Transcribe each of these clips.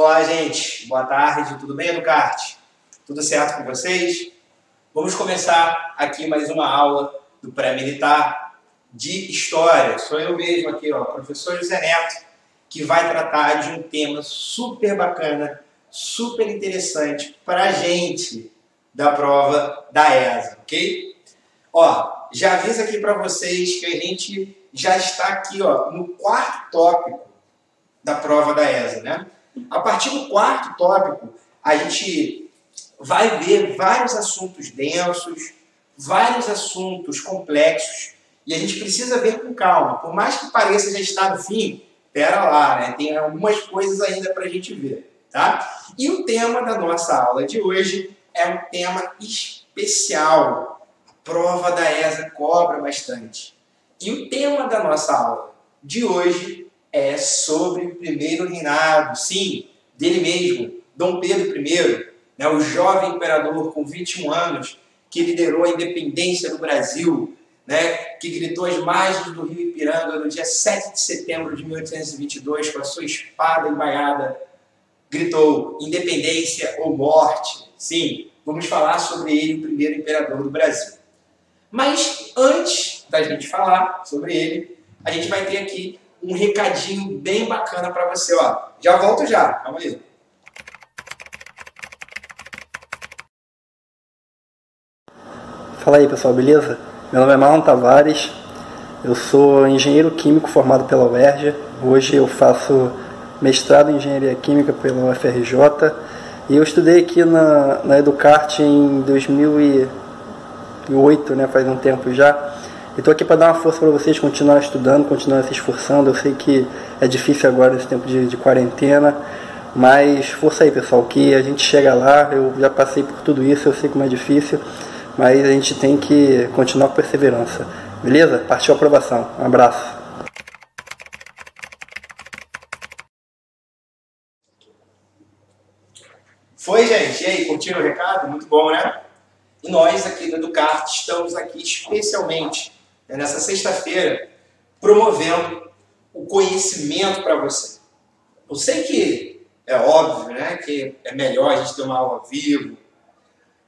Olá, gente. Boa tarde. Tudo bem, Educarte? Tudo certo com vocês? Vamos começar aqui mais uma aula do pré-militar de História. Sou eu mesmo aqui, professor José Neto, que vai tratar de um tema super bacana, super interessante para a gente da prova da ESA, ok? Já aviso aqui para vocês que a gente já está aqui no quarto tópico da prova da ESA, né? A partir do quarto tópico, a gente vai ver vários assuntos densos, vários assuntos complexos, e a gente precisa ver com calma. Por mais que pareça já estar no fim, pera lá, né? Tem algumas coisas ainda para a gente ver, tá? E o tema da nossa aula de hoje é um tema especial. A prova da ESA cobra bastante. E o tema da nossa aula de hoje é sobre o primeiro reinado, sim, dele mesmo, Dom Pedro I, né, o jovem imperador com 21 anos, que liderou a independência do Brasil, né, que gritou às margens do rio Ipiranga no dia 7 de setembro de 1822, com a sua espada embaiada, gritou independência ou morte. Sim, vamos falar sobre ele, o primeiro imperador do Brasil. Mas antes da gente falar sobre ele, a gente vai ter aqui um recadinho bem bacana para você. Já volto já, calma aí. Fala aí, pessoal, beleza? Meu nome é Marlon Tavares, eu sou engenheiro químico formado pela UERJ. Hoje eu faço mestrado em engenharia química pela UFRJ e eu estudei aqui na Educarte em 2008, né, faz um tempo já. Estou aqui para dar uma força para vocês, continuar estudando, continuar se esforçando. Eu sei que é difícil agora nesse tempo de quarentena, mas força aí, pessoal, que a gente chega lá. Eu já passei por tudo isso, eu sei como é difícil, mas a gente tem que continuar com perseverança. Beleza? Partiu a aprovação. Um abraço. Foi, gente? E aí, curtiram o recado? Muito bom, né? E nós aqui do Educarte estamos aqui especialmente nessa sexta-feira promovendo o conhecimento para você. Eu sei que é óbvio, né, que é melhor a gente ter uma aula ao vivo,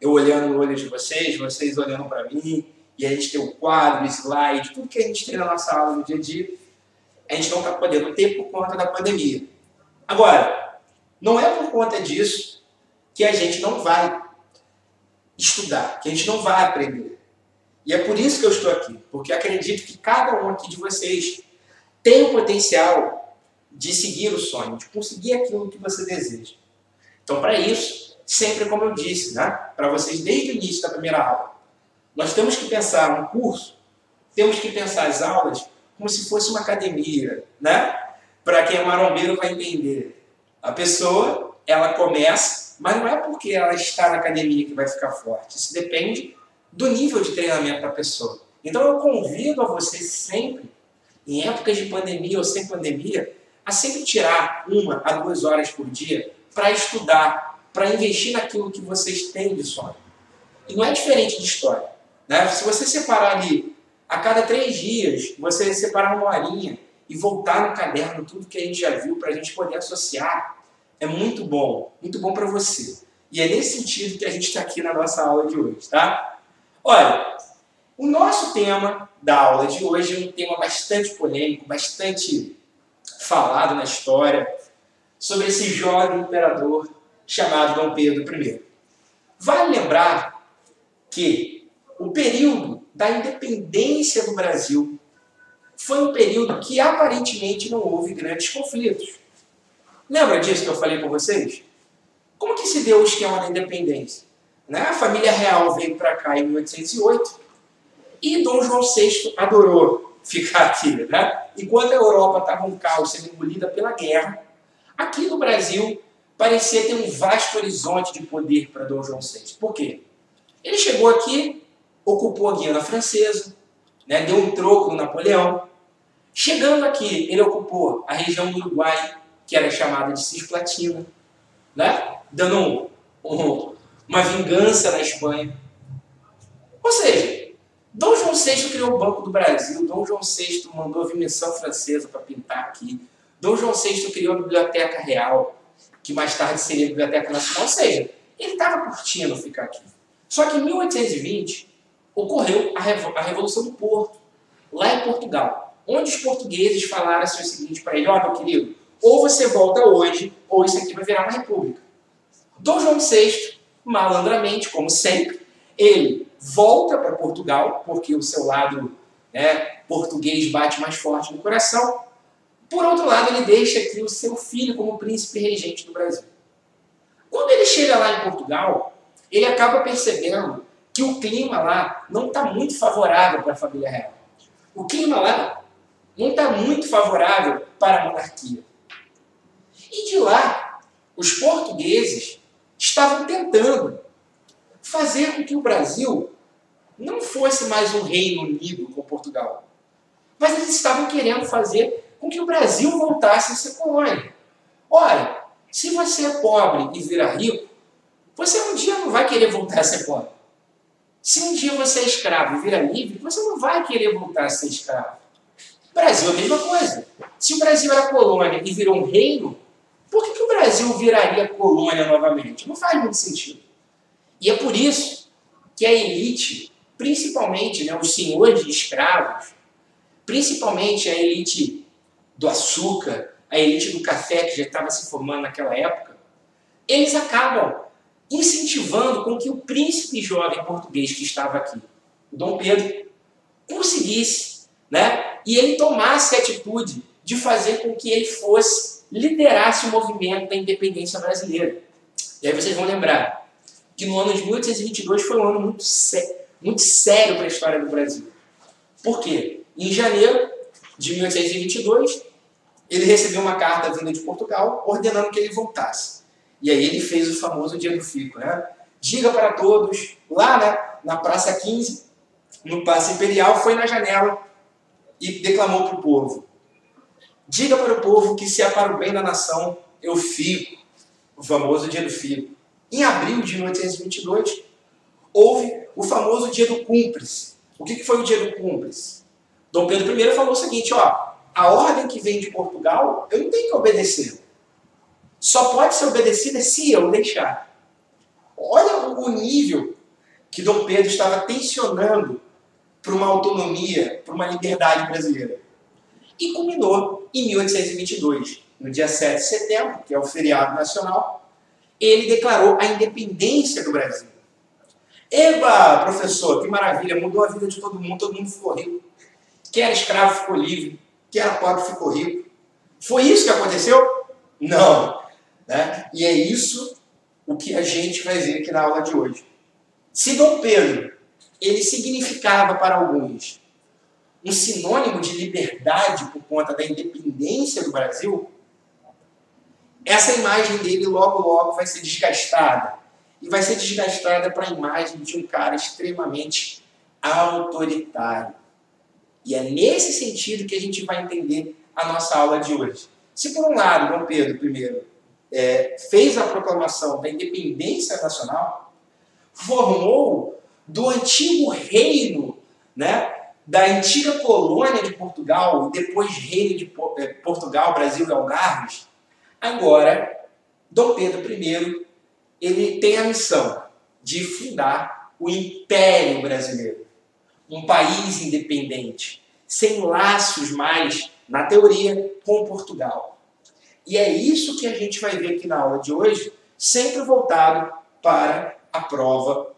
eu olhando no olho de vocês, vocês olhando para mim, e a gente ter o quadro, o slide, tudo que a gente tem na nossa aula no dia a dia, a gente não está podendo ter por conta da pandemia. Agora, não é por conta disso que a gente não vai estudar, que a gente não vai aprender. E é por isso que eu estou aqui, porque acredito que cada um aqui de vocês tem o potencial de seguir o sonho, de conseguir aquilo que você deseja. Então, para isso, sempre como eu disse, né, para vocês desde o início da primeira aula, nós temos que pensar no curso, temos que pensar as aulas como se fosse uma academia, né? Para quem é marombeiro vai entender. A pessoa, ela começa, mas não é porque ela está na academia que vai ficar forte. Isso depende do nível de treinamento da pessoa. Então eu convido a você sempre, em épocas de pandemia ou sem pandemia, a sempre tirar 1 a 2 horas por dia para estudar, para investir naquilo que vocês têm de sonho. E não é diferente de história, né? Se você separar ali, a cada 3 dias, você separar 1 horinha e voltar no caderno tudo que a gente já viu para a gente poder associar, é muito bom para você. E é nesse sentido que a gente está aqui na nossa aula de hoje, tá? Olha, o nosso tema da aula de hoje é um tema bastante polêmico, bastante falado na história, sobre esse jovem imperador chamado Dom Pedro I. Vale lembrar que o período da independência do Brasil foi um período que aparentemente não houve grandes conflitos. Lembra disso que eu falei com vocês? Como que se deu o esquema da independência? Né? A família real veio para cá em 1808 e Dom João VI adorou ficar aqui. Né? Enquanto a Europa estava um caos sendo engolida pela guerra, aqui no Brasil parecia ter um vasto horizonte de poder para Dom João VI. Por quê? Ele chegou aqui, ocupou a Guiana Francesa, né? Deu um troco no Napoleão. Chegando aqui, ele ocupou a região do Uruguai, que era chamada de Cisplatina, né? Dando uma vingança na Espanha. Ou seja, Dom João VI criou o Banco do Brasil, Dom João VI mandou vir missão francesa para pintar aqui, Dom João VI criou a Biblioteca Real. que mais tarde seria a Biblioteca Nacional, ou seja, ele estava curtindo ficar aqui. Só que em 1820 ocorreu a Revolução do Porto, lá em Portugal, onde os portugueses falaram assim o seguinte para ele: ó, meu querido, ou você volta hoje, ou isso aqui vai virar uma república. Dom João VI, malandramente, como sempre, ele volta para Portugal, porque o seu lado, né, português bate mais forte no coração. Por outro lado, ele deixa aqui o seu filho como príncipe regente do Brasil. Quando ele chega lá em Portugal, ele acaba percebendo que o clima lá não está muito favorável para a família real. O clima lá não está muito favorável para a monarquia. E de lá, os portugueses estavam tentando fazer com que o Brasil não fosse mais um reino unido com Portugal. Mas eles estavam querendo fazer com que o Brasil voltasse a ser colônia. Ora, se você é pobre e vira rico, você um dia não vai querer voltar a ser pobre. Se um dia você é escravo e vira livre, você não vai querer voltar a ser escravo. O Brasil é a mesma coisa. Se o Brasil era colônia e virou um reino, por que o Brasil viraria colônia novamente? Não faz muito sentido. E é por isso que a elite, principalmente, né, os senhores de escravos, principalmente a elite do açúcar, a elite do café, que já estava se formando naquela época, eles acabam incentivando com que o príncipe jovem português que estava aqui, o Dom Pedro, conseguisse, né, e ele tomasse a atitude de fazer com que ele liderasse o movimento da independência brasileira. E aí vocês vão lembrar que no ano de 1822 foi um ano muito sério para a história do Brasil. Por quê? Em janeiro de 1822, ele recebeu uma carta vinda de Portugal ordenando que ele voltasse. E aí ele fez o famoso Dia do Fico, né? Diga para todos, lá, né, na Praça 15, no Paço Imperial, foi na janela e declamou para o povo: diga para o povo que se é para o bem da nação, eu fico. O famoso Dia do Fico. Em abril de 1822, houve o famoso Dia do Cúmplice. O que foi o Dia do Cúmplice? Dom Pedro I falou o seguinte: ó, a ordem que vem de Portugal, eu não tenho que obedecer. Só pode ser obedecida se eu deixar. Olha o nível que Dom Pedro estava tensionando para uma autonomia, para uma liberdade brasileira. E culminou em 1822, no dia 7 de setembro, que é o feriado nacional, ele declarou a independência do Brasil. Eba, professor, que maravilha, mudou a vida de todo mundo ficou rico. Quem era escravo ficou livre, quem era pobre ficou rico. Foi isso que aconteceu? Não. Né? E é isso o que a gente vai ver aqui na aula de hoje. Se Dom Pedro, ele significava para alguns um sinônimo de liberdade por conta da independência do Brasil, essa imagem dele logo vai ser desgastada. E vai ser desgastada para a imagem de um cara extremamente autoritário. E é nesse sentido que a gente vai entender a nossa aula de hoje. Se por um lado Dom Pedro I fez a proclamação da independência nacional, formou do antigo reino, né, da antiga colônia de Portugal, e depois reino de Portugal, Brasil e Algarves, agora Dom Pedro I ele tem a missão de fundar o Império Brasileiro, um país independente, sem laços mais, na teoria, com Portugal. E é isso que a gente vai ver aqui na aula de hoje, sempre voltado para a prova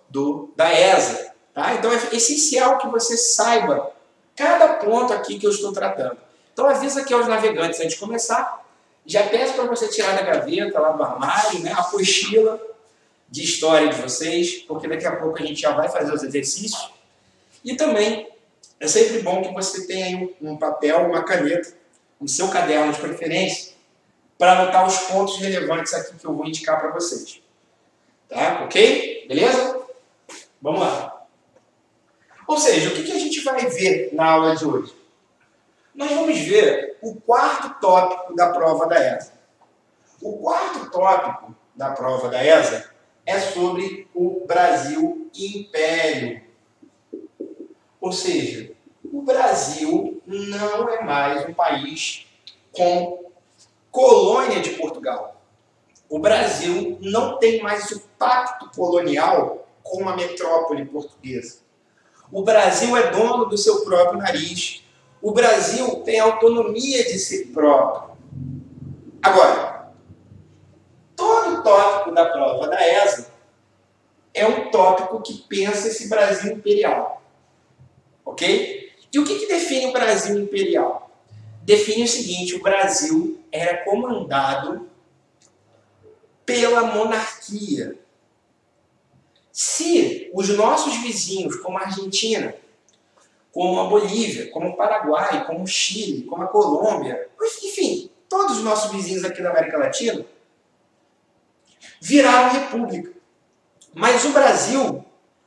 da ESA. Tá? Então é essencial que você saiba cada ponto aqui que eu estou tratando. Então avisa aqui aos navegantes antes de começar. Já peço para você tirar da gaveta, lá do armário, né, a apostila de história de vocês, porque daqui a pouco a gente já vai fazer os exercícios. E também é sempre bom que você tenha aí um papel, uma caneta, no seu caderno de preferência, para anotar os pontos relevantes aqui que eu vou indicar para vocês. Tá? Ok? Beleza? Vamos lá. Ou seja, o que a gente vai ver na aula de hoje? Nós vamos ver o quarto tópico da prova da ESA. O quarto tópico da prova da ESA é sobre o Brasil Império. Ou seja, o Brasil não é mais um país com colônia de Portugal. o Brasil não tem mais o pacto colonial com a metrópole portuguesa. O Brasil é dono do seu próprio nariz. O Brasil tem autonomia de si próprio. Agora, todo tópico da prova da ESA é um tópico que pensa esse Brasil imperial. Ok? E o que define o Brasil imperial? Define o seguinte: o Brasil era comandado pela monarquia. Se os nossos vizinhos, como a Argentina, como a Bolívia, como o Paraguai, como o Chile, como a Colômbia, enfim, todos os nossos vizinhos aqui da América Latina, viraram república. Mas o Brasil,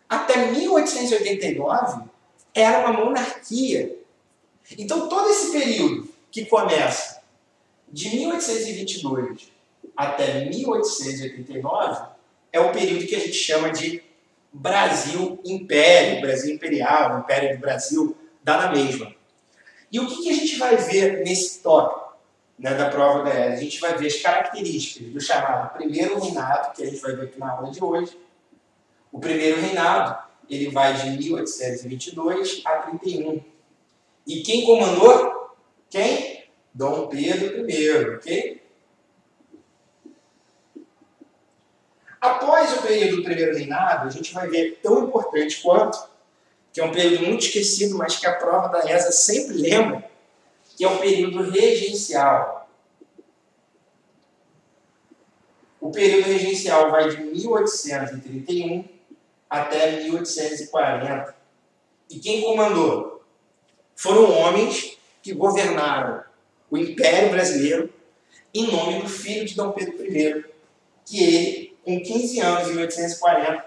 até 1889, era uma monarquia. Então, todo esse período que começa de 1822 até 1889 é o período que a gente chama de Brasil Império, Brasil Imperial, Império do Brasil, dá na mesma. E o que a gente vai ver nesse tópico, né, da prova da ESA? A gente vai ver as características do chamado primeiro reinado, que a gente vai ver aqui na aula de hoje. O primeiro reinado, ele vai de 1822 a 31. E quem comandou? Quem? Dom Pedro I, ok? Após o período do primeiro reinado, a gente vai ver tão importante quanto, que é um período muito esquecido, mas que a prova da ESA sempre lembra, que é o período regencial. O período regencial vai de 1831 até 1840. E quem comandou? Foram homens que governaram o Império Brasileiro em nome do filho de Dom Pedro I, que ele, com 15 anos, em 1840,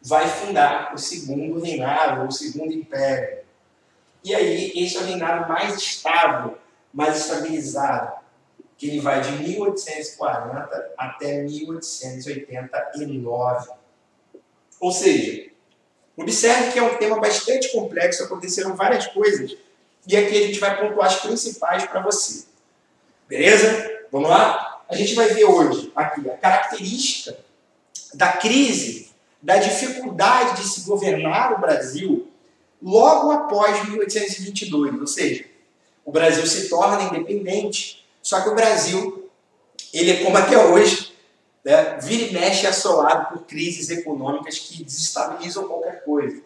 vai fundar o segundo reinado, ou o segundo império. E aí, esse é o reinado mais estável, mais estabilizado, que ele vai de 1840 até 1889. Ou seja, observe que é um tema bastante complexo, aconteceram várias coisas, e aqui a gente vai pontuar as principais para você. Beleza? Vamos lá? A gente vai ver hoje aqui a característica da crise, da dificuldade de se governar o Brasil logo após 1822, ou seja, o Brasil se torna independente, só que o Brasil, ele é como até hoje, né, vira e mexe assolado por crises econômicas que desestabilizam qualquer coisa.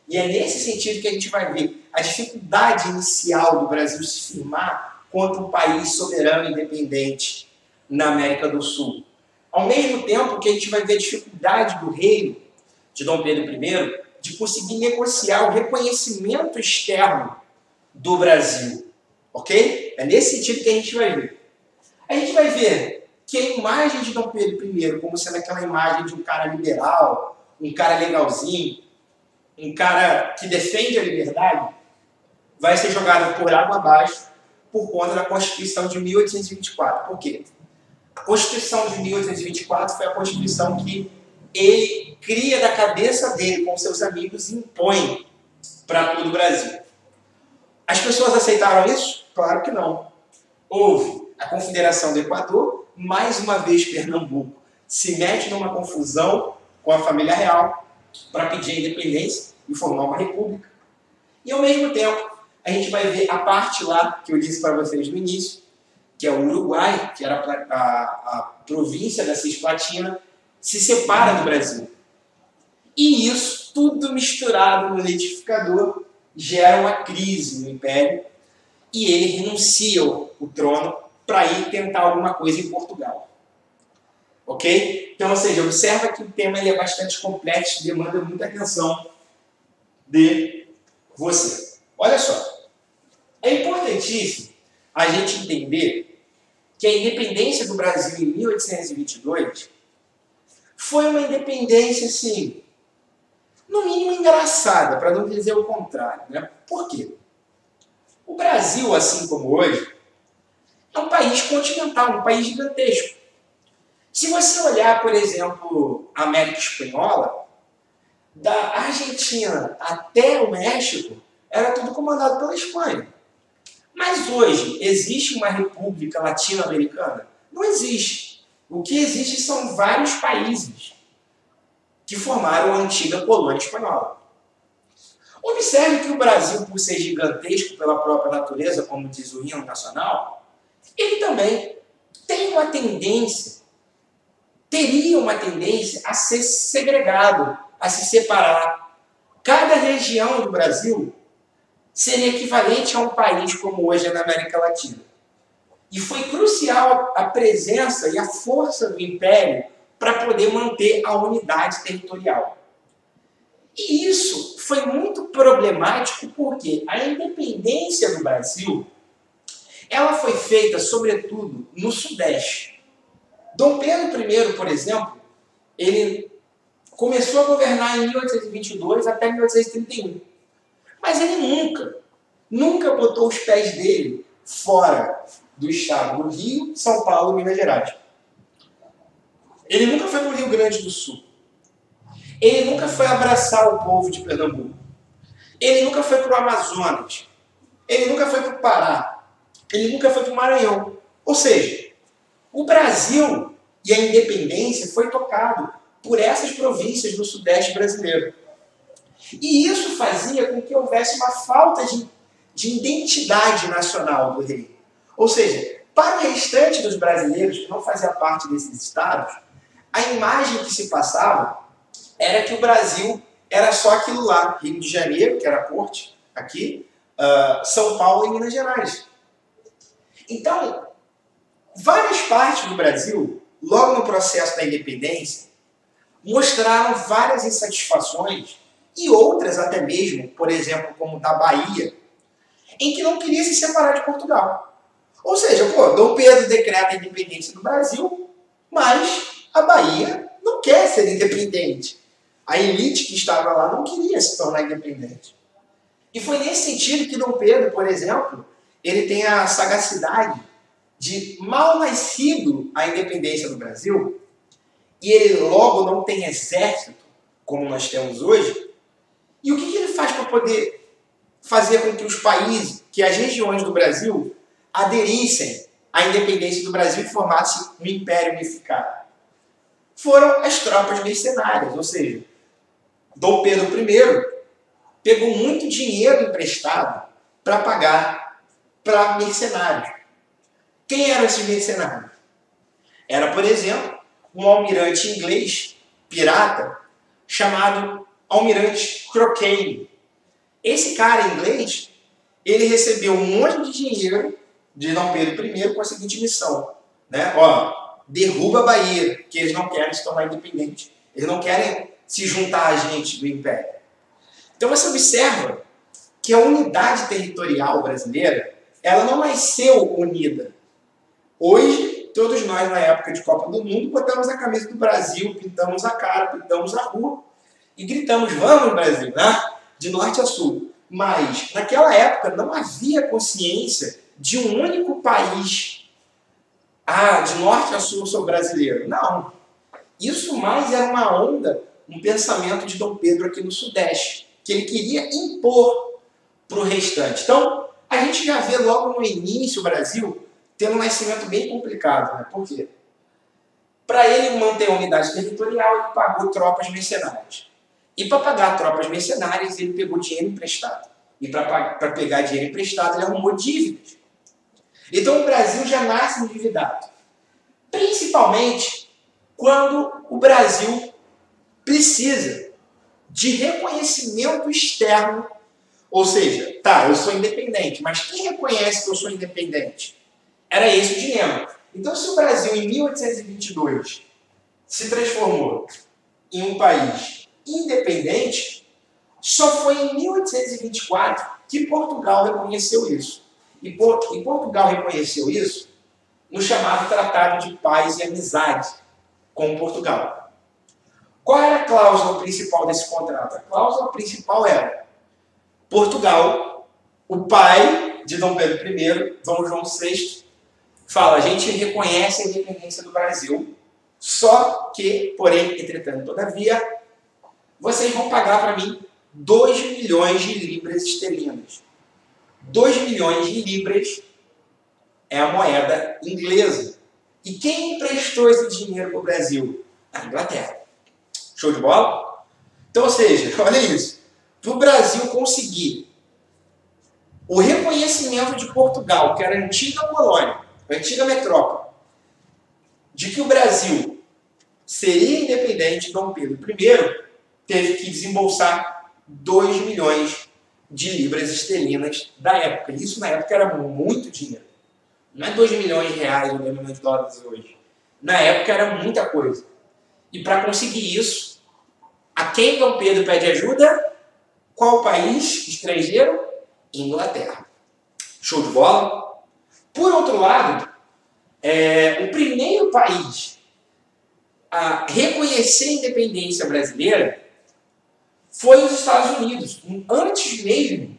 E é nesse sentido que a gente vai ver a dificuldade inicial do Brasil se firmar contra um país soberano e independente na América do Sul. Ao mesmo tempo que a gente vai ver a dificuldade do reino de Dom Pedro I de conseguir negociar o reconhecimento externo do Brasil. Ok? É nesse sentido que a gente vai ver. A gente vai ver que a imagem de Dom Pedro I como sendo aquela imagem de um cara liberal, um cara legalzinho, um cara que defende a liberdade, vai ser jogada por água abaixo por conta da Constituição de 1824. Por quê? A Constituição de 1824 foi a Constituição que ele cria da cabeça dele com seus amigos e impõe para todo o Brasil. As pessoas aceitaram isso? Claro que não. Houve a Confederação do Equador, mais uma vez Pernambuco se mete numa confusão com a família real para pedir a independência e formar uma república. E ao mesmo tempo, a gente vai ver a parte lá que eu disse para vocês no início, que é o Uruguai, que era a província da Cisplatina, se separa do Brasil. E isso, tudo misturado no liquidificador, gera uma crise no Império e ele renuncia o trono para ir tentar alguma coisa em Portugal. Ok? Então, ou seja, observa que o tema ele é bastante complexo, demanda muita atenção de você. Olha só, é importantíssimo a gente entender que a independência do Brasil em 1822 foi uma independência, assim, no mínimo engraçada, para não dizer o contrário, né? Por quê? O Brasil, assim como hoje, é um país continental, um país gigantesco. Se você olhar, por exemplo, a América Espanhola, da Argentina até o México, era tudo comandado pela Espanha. Mas hoje, existe uma república latino-americana? Não existe. O que existe são vários países que formaram a antiga colônia espanhola. Observe que o Brasil, por ser gigantesco pela própria natureza, como diz o hino nacional, ele também tem uma tendência, teria uma tendência a ser segregado, a se separar. Cada região do Brasil seria equivalente a um país como hoje é na América Latina. E foi crucial a presença e a força do Império para poder manter a unidade territorial. E isso foi muito problemático porque a independência do Brasil, ela foi feita, sobretudo, no Sudeste. Dom Pedro I, por exemplo, ele começou a governar em 1822 até 1831. Mas ele nunca botou os pés dele fora do estado do Rio, São Paulo e Minas Gerais. Ele nunca foi para o Rio Grande do Sul. Ele nunca foi abraçar o povo de Pernambuco. Ele nunca foi para o Amazonas. Ele nunca foi para o Pará. Ele nunca foi para o Maranhão. Ou seja, o Brasil e a independência foi tocado por essas províncias do Sudeste brasileiro. E isso fazia com que houvesse uma falta de identidade nacional do rei. Ou seja, para o restante dos brasileiros que não fazia parte desses estados, a imagem que se passava era que o Brasil era só aquilo lá. Rio de Janeiro, que era a corte, aqui, São Paulo e Minas Gerais. Então, várias partes do Brasil, logo no processo da independência, mostraram várias insatisfações e outras até mesmo, por exemplo, como da Bahia, em que não queria se separar de Portugal. Ou seja, Dom Pedro decreta a independência do Brasil, mas a Bahia não quer ser independente. A elite que estava lá não queria se tornar independente. E foi nesse sentido que Dom Pedro, por exemplo, ele tem a sagacidade de, mal nascido a independência do Brasil, e ele logo não tem exército, como nós temos hoje, e o que ele faz para poder fazer com que os países, que as regiões do Brasil aderissem à independência do Brasil e formasse um império unificado? Foram as tropas mercenárias, ou seja, Dom Pedro I pegou muito dinheiro emprestado para pagar para mercenários. Quem eram esses mercenários? Era, por exemplo, um almirante inglês, pirata, chamado Almirante Crocane. Esse cara inglês, ele recebeu um monte de dinheiro de Dom Pedro I com a seguinte missão, né? Derruba a Bahia, que eles não querem se tornar independentes. Eles não querem se juntar a gente do Império. Então você observa que a unidade territorial brasileira, ela não nasceu unida. Hoje, todos nós, na época de Copa do Mundo, botamos a camisa do Brasil, pintamos a cara, pintamos a rua e gritamos, vamos Brasil, né? De norte a sul. Mas, naquela época, não havia consciência de um único país. De norte a sul eu sou brasileiro. Não. Isso mais era uma onda, um pensamento de Dom Pedro aqui no Sudeste, que ele queria impor para o restante. Então, a gente já vê logo no início o Brasil tendo um nascimento bem complicado. Né? Por quê? Para ele manter a unidade territorial, ele pagou tropas mercenárias. E para pagar tropas mercenárias, ele pegou dinheiro emprestado. E para pegar dinheiro emprestado, ele arrumou dívidas. Então o Brasil já nasce endividado. Principalmente quando o Brasil precisa de reconhecimento externo. Ou seja, eu sou independente, mas quem reconhece que eu sou independente? Era esse o dilema. Então, se o Brasil, em 1822, se transformou em um país independente, só foi em 1824 que Portugal reconheceu isso. E Portugal reconheceu isso no chamado Tratado de Paz e Amizade com Portugal. Qual era a cláusula principal desse contrato? A cláusula principal era Portugal, o pai de Dom Pedro I, Dom João VI, fala, a gente reconhece a independência do Brasil, só que, porém, entretanto, todavia, vocês vão pagar para mim 2 milhões de libras esterlinas. 2 milhões de libras é a moeda inglesa. E quem emprestou esse dinheiro para o Brasil? A Inglaterra. Show de bola? Então, ou seja, olha isso. Para o Brasil conseguir o reconhecimento de Portugal, que era a antiga colônia, a antiga metrópole, de que o Brasil seria independente, Dom Pedro I teve que desembolsar 2 milhões de libras esterlinas da época. Isso na época era muito dinheiro. Não é 2 milhões de reais ou 2 milhões de dólares hoje. Na época era muita coisa. E para conseguir isso, a quem Dom Pedro pede ajuda? Qual país estrangeiro? Inglaterra. Show de bola? Por outro lado, o primeiro país a reconhecer a independência brasileira foi os Estados Unidos, antes mesmo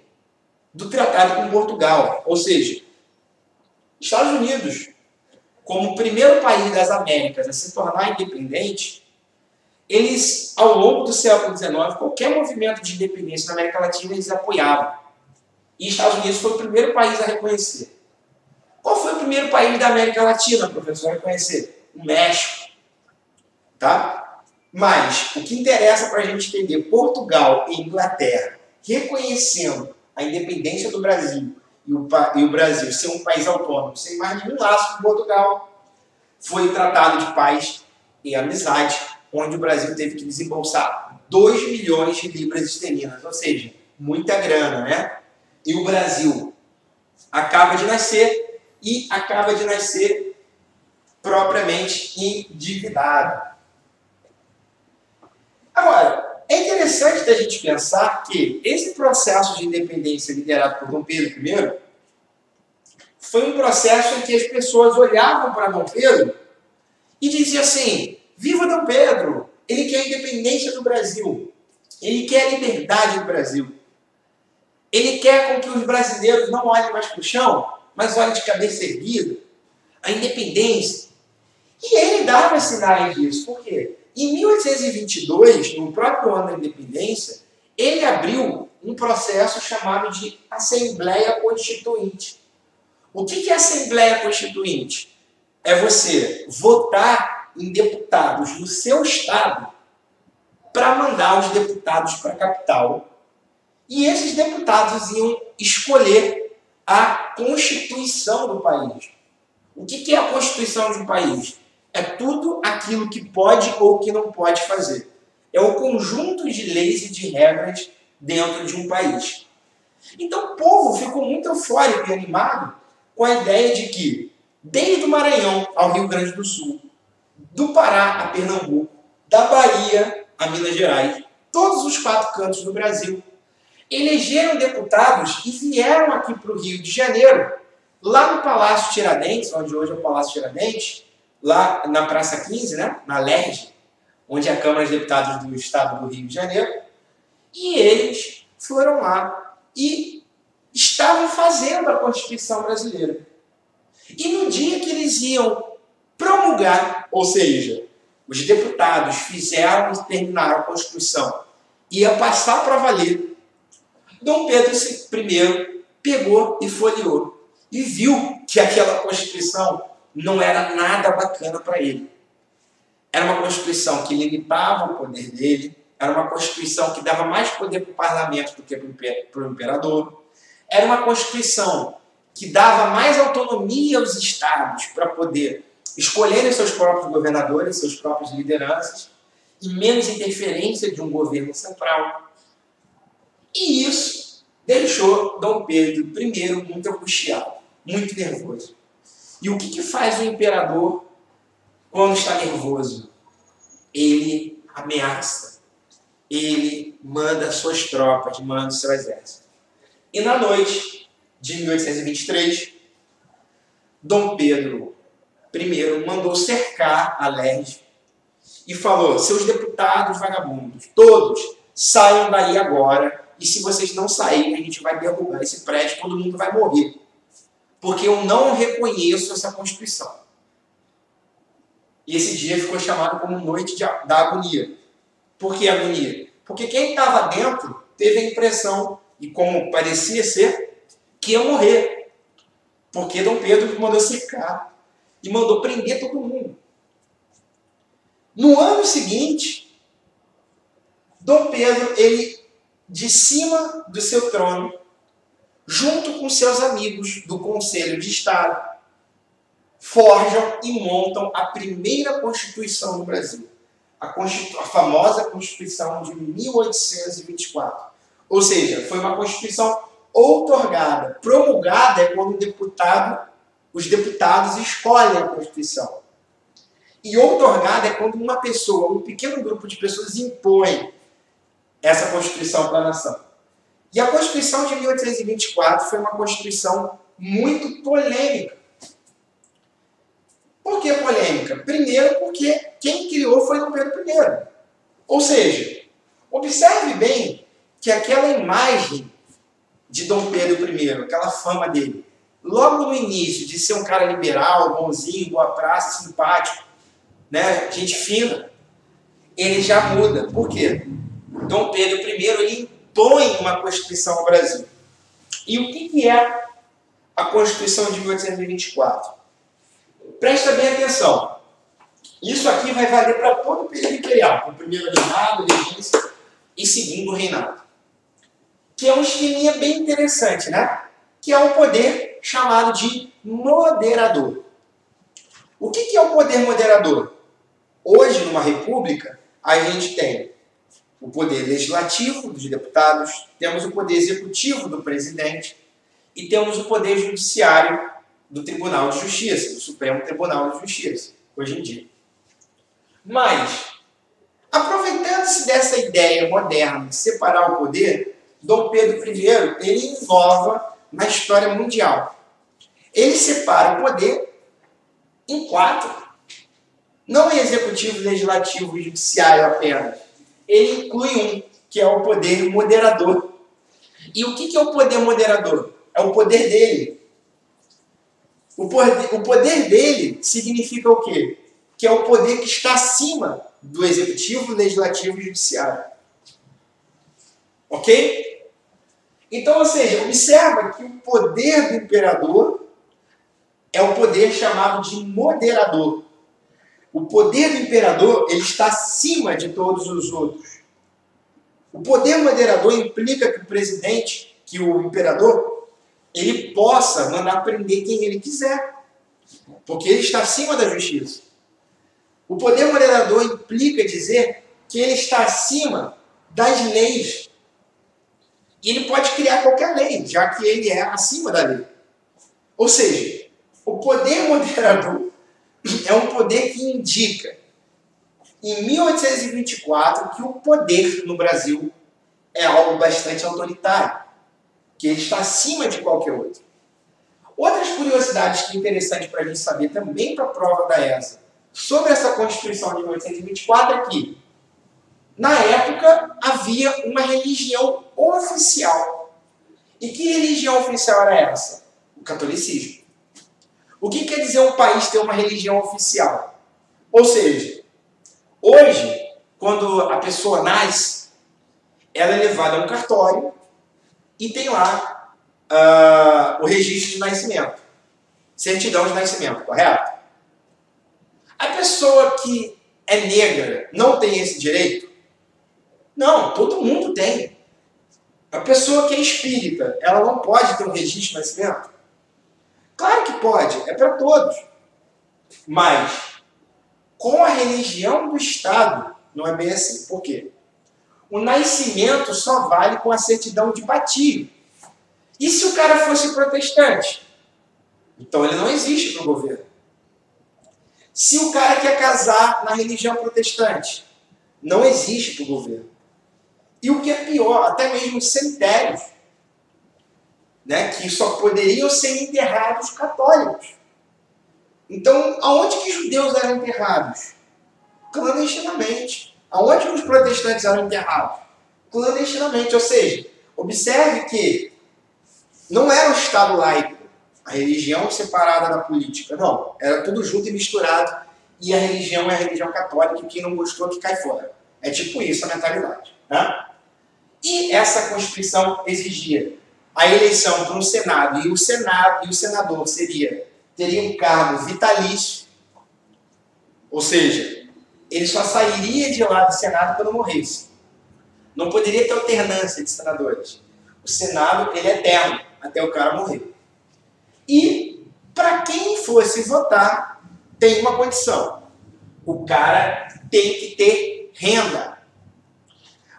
do tratado com Portugal. Ou seja, Estados Unidos, como o primeiro país das Américas a se tornar independente, eles, ao longo do século XIX, qualquer movimento de independência na América Latina, eles apoiavam. E Estados Unidos foi o primeiro país a reconhecer. Qual foi o primeiro país da América Latina, professor, a reconhecer? O México. Tá? Mas o que interessa para a gente entender Portugal e Inglaterra reconhecendo a independência do Brasil e o Brasil ser um país autônomo, sem mais nenhum laço com Portugal, foi o Tratado de Paz e Amizade, onde o Brasil teve que desembolsar 2 milhões de libras esterlinas, ou seja, muita grana, né? E o Brasil acaba de nascer e acaba de nascer propriamente endividado. Agora, é interessante da gente pensar que esse processo de independência liderado por Dom Pedro I foi um processo em que as pessoas olhavam para Dom Pedro e diziam assim: viva Dom Pedro, ele quer a independência do Brasil, ele quer a liberdade do Brasil, ele quer com que os brasileiros não olhem mais para o chão, mas olhem de cabeça erguida, a independência. E ele dava sinais disso, por quê? Em 1822, no próprio ano da independência, ele abriu um processo chamado de Assembleia Constituinte. O que é Assembleia Constituinte? É você votar em deputados do seu estado para mandar os deputados para a capital. E esses deputados iam escolher a Constituição do país. O que é a Constituição de um país? É tudo aquilo que pode ou que não pode fazer. É o conjunto de leis e de regras dentro de um país. Então o povo ficou muito eufórico e animado com a ideia de que, desde o Maranhão ao Rio Grande do Sul, do Pará a Pernambuco, da Bahia a Minas Gerais, todos os 4 cantos do Brasil, elegeram deputados e vieram aqui para o Rio de Janeiro, lá no Palácio Tiradentes, onde hoje é o Palácio Tiradentes, lá na Praça 15, né, na LERJ, onde é a Câmara de Deputados do Estado do Rio de Janeiro, e eles foram lá e estavam fazendo a Constituição brasileira. E no dia que eles iam promulgar, ou seja, os deputados fizeram e terminaram a Constituição, ia passar para valer, Dom Pedro I pegou e folheou e viu que aquela Constituição não era nada bacana para ele. Era uma Constituição que limitava o poder dele, era uma Constituição que dava mais poder para o parlamento do que para o imperador, era uma Constituição que dava mais autonomia aos estados para poder escolherem seus próprios governadores, seus próprios lideranças, e menos interferência de um governo central. E isso deixou Dom Pedro I muito angustiado, muito nervoso. E o que faz o imperador quando está nervoso? Ele ameaça. Ele manda suas tropas, manda o seu exército. E na noite de 1823, Dom Pedro I mandou cercar a LERJ e falou: seus deputados vagabundos, todos, saiam daí agora, e se vocês não saírem, a gente vai derrubar esse prédio, todo mundo vai morrer. Porque eu não reconheço essa Constituição. E esse dia ficou chamado como Noite da Agonia. Por que agonia? Porque quem estava dentro teve a impressão, e como parecia ser, que ia morrer. Porque Dom Pedro mandou cercar. e mandou prender todo mundo. No ano seguinte, Dom Pedro, ele, de cima do seu trono, junto com seus amigos do Conselho de Estado, forjam e montam a primeira Constituição do Brasil. A famosa Constituição de 1824. Ou seja, foi uma Constituição outorgada. Promulgada é quando os deputados escolhem a Constituição. E outorgada é quando uma pessoa, um pequeno grupo de pessoas impõe essa Constituição para a nação. E a Constituição de 1824 foi uma Constituição muito polêmica. Por que polêmica? Primeiro, porque quem criou foi Dom Pedro I. Ou seja, observe bem que aquela imagem de Dom Pedro I, aquela fama dele, logo no início de ser um cara liberal, bonzinho, boa praça, simpático, né, gente fina, ele já muda. Por quê? Dom Pedro I ele impõe uma Constituição ao Brasil. E o que é a Constituição de 1824? Presta bem atenção. Isso aqui vai valer para todo o período imperial, o primeiro reinado, regência e segundo reinado. Que é um esqueminha bem interessante, né? Que é um poder chamado de moderador. O que é o poder moderador? Hoje, numa república, a gente tem o poder legislativo dos deputados, temos o poder executivo do presidente e temos o poder judiciário do Tribunal de Justiça, do Supremo Tribunal de Justiça, hoje em dia. Mas, aproveitando-se dessa ideia moderna de separar o poder, Dom Pedro I, ele inova na história mundial. Ele separa o poder em 4. Não é executivo, legislativo e judiciário apenas. Ele inclui um, que é o poder moderador. E o que é o poder moderador? É o poder dele. O poder dele significa o quê? Que é o poder que está acima do executivo, legislativo e judiciário. Ok? Então, ou seja, observa que o poder do imperador é o poder chamado de moderador. O poder do imperador ele está acima de todos os outros. O poder moderador implica que o presidente, que o imperador, ele possa mandar prender quem ele quiser, porque ele está acima da justiça. O poder moderador implica dizer que ele está acima das leis. E ele pode criar qualquer lei, já que ele é acima da lei. Ou seja, o poder moderador é um poder que indica, em 1824, que o poder no Brasil é algo bastante autoritário, que ele está acima de qualquer outro. Outras curiosidades que é interessante para a gente saber também para a prova da ESA sobre essa Constituição de 1824 é que, na época, havia uma religião oficial. E que religião oficial era essa? O catolicismo. O que quer dizer um país ter uma religião oficial? Ou seja, hoje, quando a pessoa nasce, ela é levada a um cartório e tem lá o registro de nascimento. Certidão de nascimento, correto? A pessoa que é negra não tem esse direito? Não, todo mundo tem. A pessoa que é espírita, ela não pode ter um registro de nascimento? Claro que pode, é para todos. Mas, com a religião do Estado, não é bem assim. Por quê? O nascimento só vale com a certidão de batismo. E se o cara fosse protestante? Então ele não existe para o governo. Se o cara quer casar na religião protestante, não existe para o governo. E o que é pior, até mesmo os cemitérios, né, que só poderiam ser enterrados católicos. Então, aonde que os judeus eram enterrados? Clandestinamente. Aonde que os protestantes eram enterrados? Clandestinamente. Ou seja, observe que não era o Estado laico, a religião separada da política. Não, era tudo junto e misturado. E a religião é a religião católica e quem não gostou que cai fora. É tipo isso a mentalidade. Né? E essa Constituição exigia a eleição para um Senado, e o senador teria um cargo vitalício, ou seja, ele só sairia de lá do Senado quando morresse. Não poderia ter alternância de senadores. O Senado, ele é eterno, até o cara morrer. E, para quem fosse votar, tem uma condição. O cara tem que ter renda.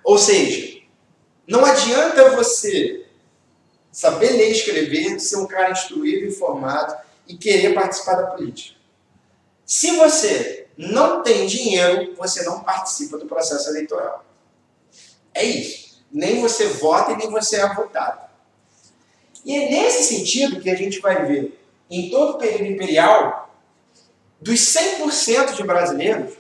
Ou seja, não adianta você saber ler e escrever, ser um cara instruído, informado e querer participar da política. Se você não tem dinheiro, você não participa do processo eleitoral. É isso. Nem você vota e nem você é votado. E é nesse sentido que a gente vai ver, em todo o período imperial, dos 100% de brasileiros,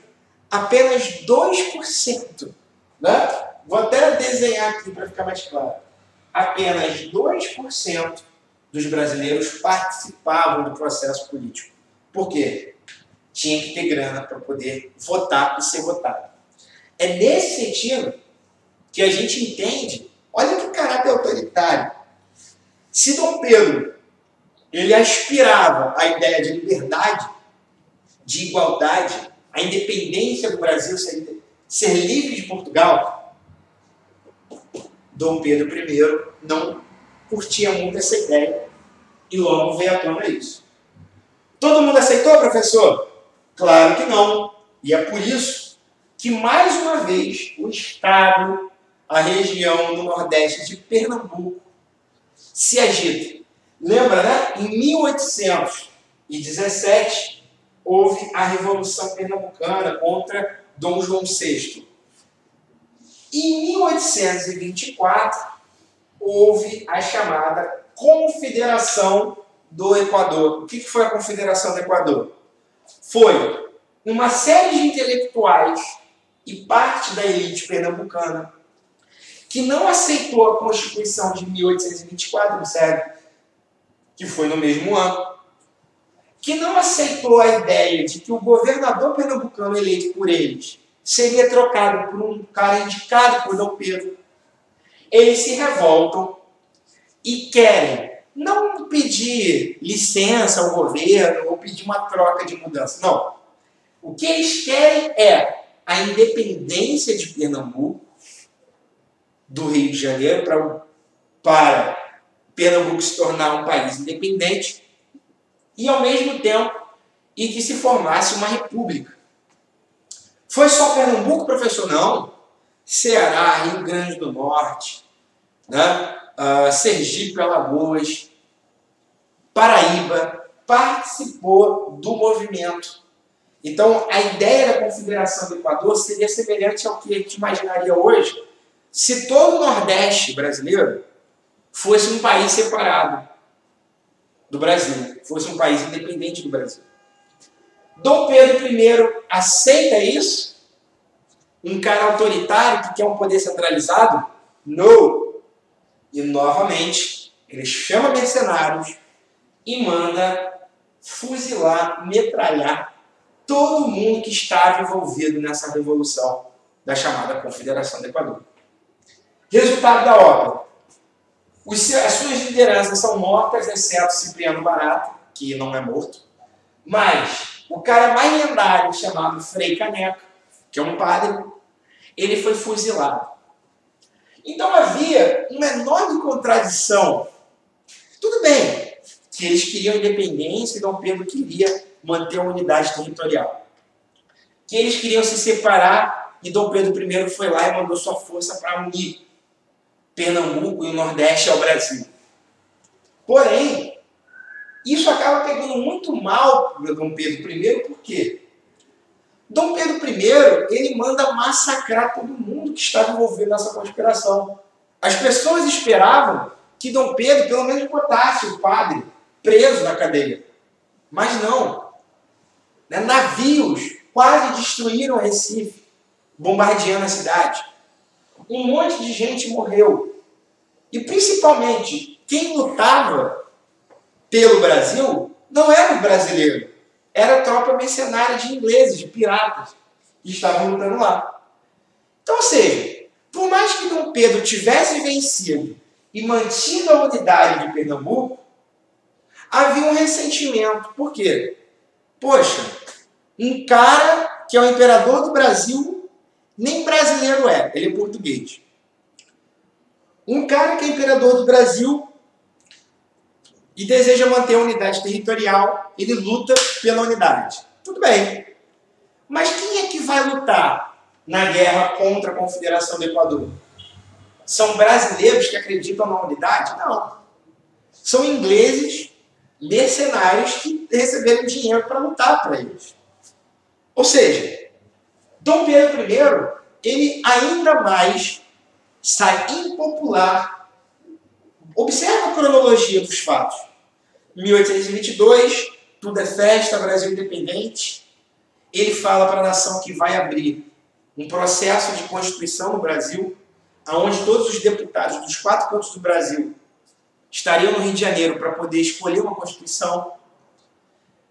apenas 2%, né? Vou até desenhar aqui para ficar mais claro. Apenas 2% dos brasileiros participavam do processo político. Por quê? Tinha que ter grana para poder votar e ser votado. É nesse sentido que a gente entende, olha que caráter autoritário. Se Dom Pedro ele aspirava à ideia de liberdade, de igualdade, a independência do Brasil ser livre de Portugal, Dom Pedro I não curtia muito essa ideia e logo veio à tona isso. Todo mundo aceitou, professor? Claro que não. E é por isso que, mais uma vez, o Estado, a região do Nordeste de Pernambuco, se agita. Lembra, né? Em 1817, houve a Revolução Pernambucana contra Dom João VI. E em 1824, houve a chamada Confederação do Equador. O que foi a Confederação do Equador? Foi uma série de intelectuais e parte da elite pernambucana que não aceitou a Constituição de 1824, observe, que foi no mesmo ano, que não aceitou a ideia de que o governador pernambucano eleito por eles seria trocado por um cara indicado por Dom Pedro. Eles se revoltam e querem não pedir licença ao governo ou pedir uma troca de mudança. Não. O que eles querem é a independência de Pernambuco, do Rio de Janeiro, para Pernambuco se tornar um país independente e, ao mesmo tempo, e que se formasse uma república. Foi só Pernambuco, professor? Não. Ceará, Rio Grande do Norte, né? Sergipe, Alagoas, Paraíba, participou do movimento. Então, a ideia da Confederação do Equador seria semelhante ao que a gente imaginaria hoje se todo o Nordeste brasileiro fosse um país separado do Brasil, fosse um país independente do Brasil. Dom Pedro I aceita isso? Um cara autoritário que quer um poder centralizado? Não! E, novamente, ele chama mercenários e manda fuzilar, metralhar todo mundo que estava envolvido nessa revolução da chamada Confederação do Equador. Resultado da ópera. As suas lideranças são mortas, exceto Cipriano Barata, que não é morto. Mas o cara mais lendário, chamado Frei Caneca, que é um padre, ele foi fuzilado. Então havia uma enorme contradição. Tudo bem que eles queriam independência e Dom Pedro queria manter a unidade territorial. Que eles queriam se separar e Dom Pedro I foi lá e mandou sua força para unir Pernambuco e o Nordeste ao Brasil. Porém, isso acaba pegando muito mal para Dom Pedro I, por quê? Dom Pedro I, ele manda massacrar todo mundo que estava envolvido nessa conspiração. As pessoas esperavam que Dom Pedro pelo menos botasse o padre preso na cadeia. Mas não. Navios quase destruíram Recife, bombardeando a cidade. Um monte de gente morreu. E principalmente, quem lutava pelo Brasil não era o brasileiro. Era a tropa mercenária de ingleses, de piratas, que estavam lutando lá. Então, ou seja, por mais que Dom Pedro tivesse vencido e mantido a unidade de Pernambuco, havia um ressentimento. Por quê? Poxa, um cara que é o imperador do Brasil, nem brasileiro é, ele é português. Um cara que é imperador do Brasil e deseja manter a unidade territorial, ele luta pela unidade. Tudo bem. Mas quem é que vai lutar na guerra contra a Confederação do Equador? São brasileiros que acreditam na unidade? Não. São ingleses, mercenários que receberam dinheiro para lutar para eles. Ou seja, Dom Pedro I, ele ainda mais sai impopular. Observa a cronologia dos fatos. 1822, tudo é festa, Brasil independente. Ele fala para a nação que vai abrir um processo de constituição no Brasil, onde todos os deputados dos 4 cantos do Brasil estariam no Rio de Janeiro para poder escolher uma constituição.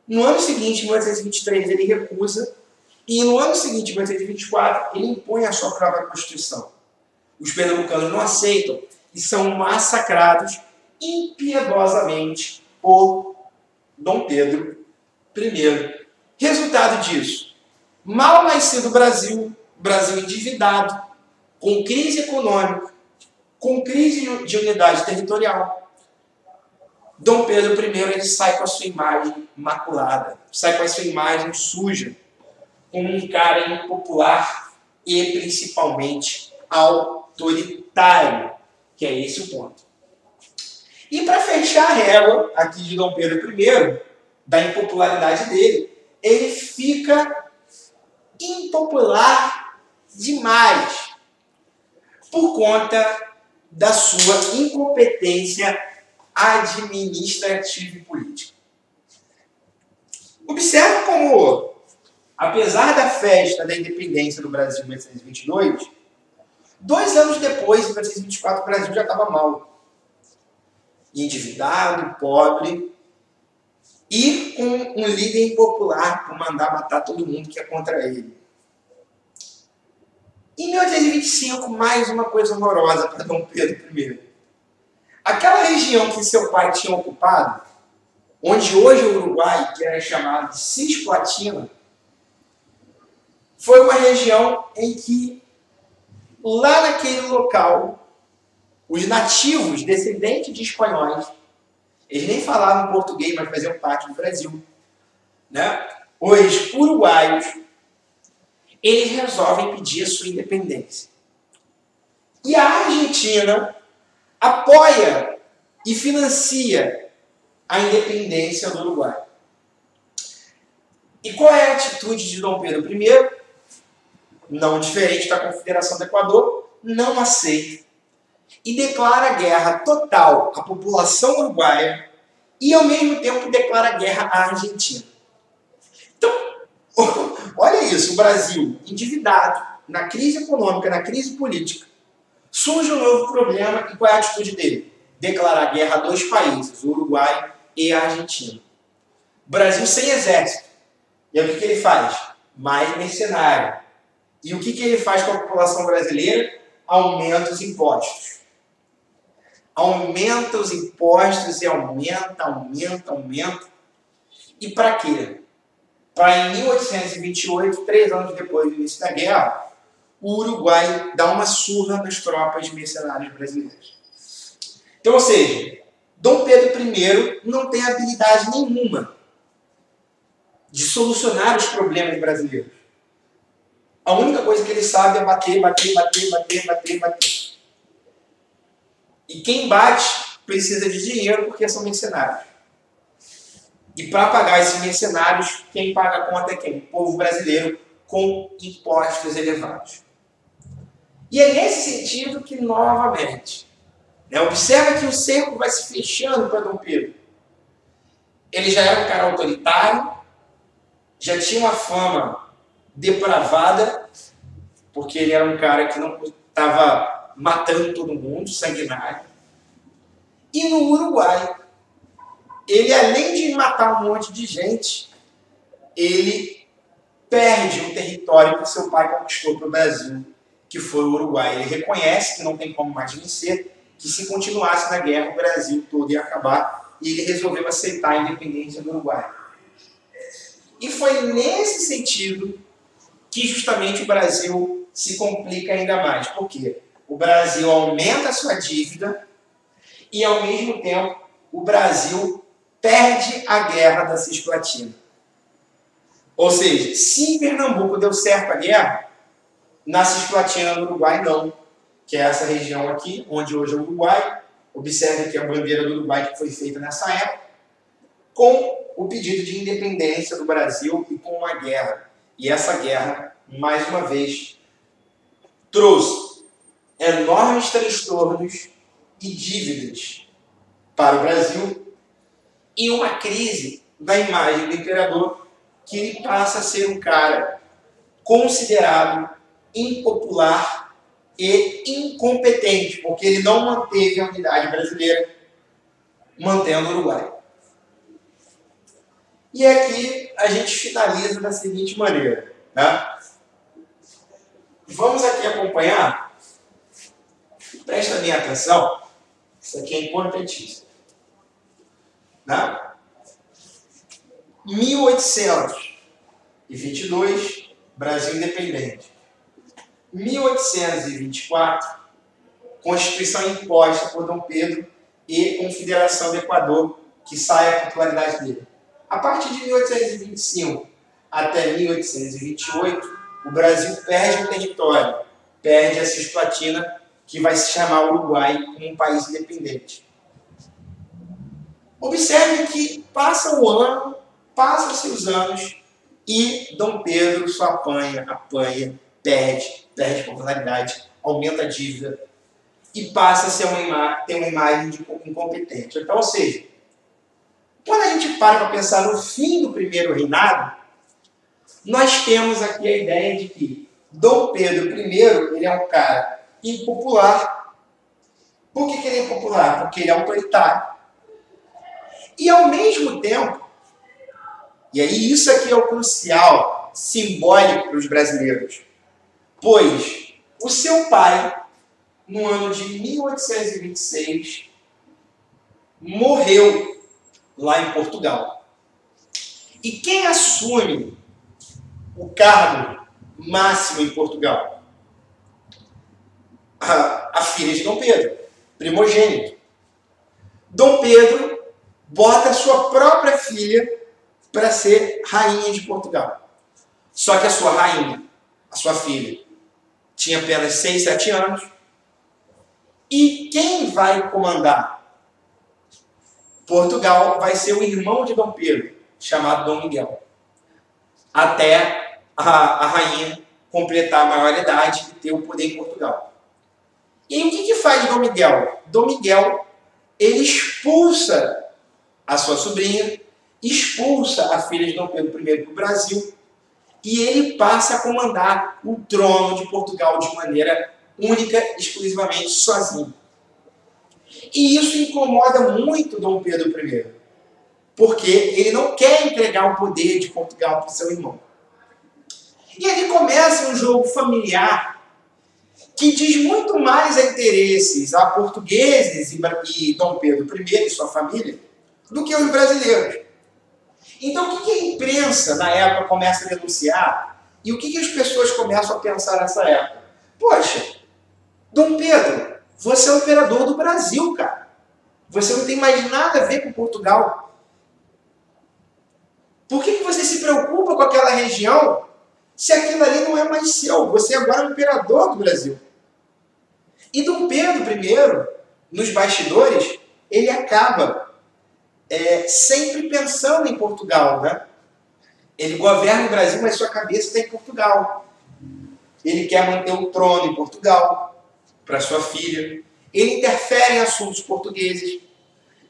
No ano seguinte, 1823, ele recusa, e no ano seguinte, 1824, ele impõe a sua própria constituição. Os pernambucanos não aceitam e são massacrados impiedosamente por Dom Pedro I. Resultado disso, mal nascido Brasil endividado, com crise econômica, com crise de unidade territorial. Dom Pedro I ele sai com a sua imagem maculada, sai com a sua imagem suja, como um cara impopular e principalmente autoritário, que é esse o ponto. E para fechar a régua aqui de Dom Pedro I, da impopularidade dele, ele fica impopular demais por conta da sua incompetência administrativa e política. Observe como, apesar da festa da independência do Brasil em 1822, 2 anos depois, em 1824, o Brasil já estava mal. Endividado, pobre e com um líder impopular por mandar matar todo mundo que é contra ele. Em 1825, mais uma coisa horrorosa para Dom Pedro I. Aquela região que seu pai tinha ocupado, onde hoje é o Uruguai, que era chamado de Cisplatina, foi uma região em que, lá naquele local, os nativos, descendentes de espanhóis, eles nem falavam português, mas faziam parte do Brasil, né? Os uruguaios, eles resolvem pedir a sua independência. E a Argentina apoia e financia a independência do Uruguai. E qual é a atitude de Dom Pedro I? Não diferente da Confederação do Equador, não aceita e declara guerra total à população uruguaia e, ao mesmo tempo, declara guerra à Argentina. Então, olha isso, o Brasil endividado, na crise econômica, na crise política, surge um novo problema e qual é a atitude dele? Declarar guerra a 2 países, o Uruguai e a Argentina. O Brasil sem exército. E aí o que ele faz? Mais mercenário. E o que ele faz com a população brasileira? Aumenta os impostos. Aumenta os impostos e aumenta. E para quê? Para em 1828, 3 anos depois do início da guerra, o Uruguai dá uma surra nas tropas mercenárias brasileiras. Então, ou seja, Dom Pedro I não tem habilidade nenhuma de solucionar os problemas brasileiros. A única coisa que ele sabe é bater. E quem bate precisa de dinheiro porque são mercenários. E para pagar esses mercenários, quem paga a conta é quem? O povo brasileiro, com impostos elevados. E é nesse sentido que, novamente, observa que o cerco vai se fechando para Dom Pedro. Ele já era um cara autoritário, já tinha uma fama depravada, porque ele era um cara que não estava matando todo mundo, sanguinário. E no Uruguai, ele, além de matar um monte de gente, ele perde o território que seu pai conquistou para o Brasil, que foi o Uruguai. Ele reconhece que não tem como mais vencer, que se continuasse na guerra, o Brasil todo ia acabar e ele resolveu aceitar a independência do Uruguai. E foi nesse sentido que justamente o Brasil se complica ainda mais. Por quê? O Brasil aumenta a sua dívida e, ao mesmo tempo, o Brasil perde a guerra da Cisplatina. Ou seja, se em Pernambuco deu certo a guerra, na Cisplatina do Uruguai não, que é essa região aqui, onde hoje é o Uruguai. Observe aqui a bandeira do Uruguai que foi feita nessa época, com o pedido de independência do Brasil e com uma guerra. E essa guerra, mais uma vez, trouxe enormes transtornos e dívidas para o Brasil e uma crise da imagem do imperador, que ele passa a ser um cara considerado impopular e incompetente, porque ele não manteve a unidade brasileira, mantendo o Uruguai. E aqui a gente finaliza da seguinte maneira, né? Vamos aqui acompanhar, presta minha atenção, isso aqui é importantíssimo. Né? 1822, Brasil independente. 1824, Constituição imposta por Dom Pedro e Confederação do Equador, que sai a popularidade dele. A partir de 1825 até 1828, o Brasil perde o território, perde a Cisplatina, que vai se chamar Uruguai como um país independente. Observe que passa o ano, passam-se os anos e Dom Pedro só apanha, perde popularidade, aumenta a dívida e passa a ser ter uma imagem de incompetente. Então, ou seja, quando a gente para pensar no fim do primeiro reinado, nós temos aqui a ideia de que Dom Pedro I ele é um cara impopular. Por que ele é impopular? Porque ele é autoritário. E ao mesmo tempo, e aí isso aqui é o crucial, simbólico para os brasileiros, pois o seu pai, no ano de 1826, morreu lá em Portugal. E quem assume o cargo máximo em Portugal? A filha de Dom Pedro, primogênito. Dom Pedro bota a sua própria filha para ser rainha de Portugal. Só que a sua rainha, a sua filha, tinha apenas 6, 7 anos. E quem vai comandar Portugal vai ser o irmão de Dom Pedro, chamado Dom Miguel. Até a rainha completar a maioridade e ter o poder em Portugal. E o que faz Dom Miguel? Dom Miguel, ele expulsa a sua sobrinha, expulsa a filha de Dom Pedro I do Brasil e ele passa a comandar o trono de Portugal de maneira única, exclusivamente sozinho. E isso incomoda muito Dom Pedro I, porque ele não quer entregar o poder de Portugal para o seu irmão. E ali começa um jogo familiar que diz muito mais a interesses a portugueses e Dom Pedro I e sua família do que os brasileiros. Então, o que a imprensa, na época, começa a denunciar e o que as pessoas começam a pensar nessa época? Poxa, Dom Pedro, você é o imperador do Brasil, cara. Você não tem mais nada a ver com Portugal. Por que você se preocupa com aquela região se aquilo ali não é mais seu? Você agora é o imperador do Brasil. E Dom Pedro I, nos bastidores, ele acaba sempre pensando em Portugal, né? Ele governa o Brasil, mas sua cabeça está em Portugal. Ele quer manter o trono em Portugal para sua filha. Ele interfere em assuntos portugueses.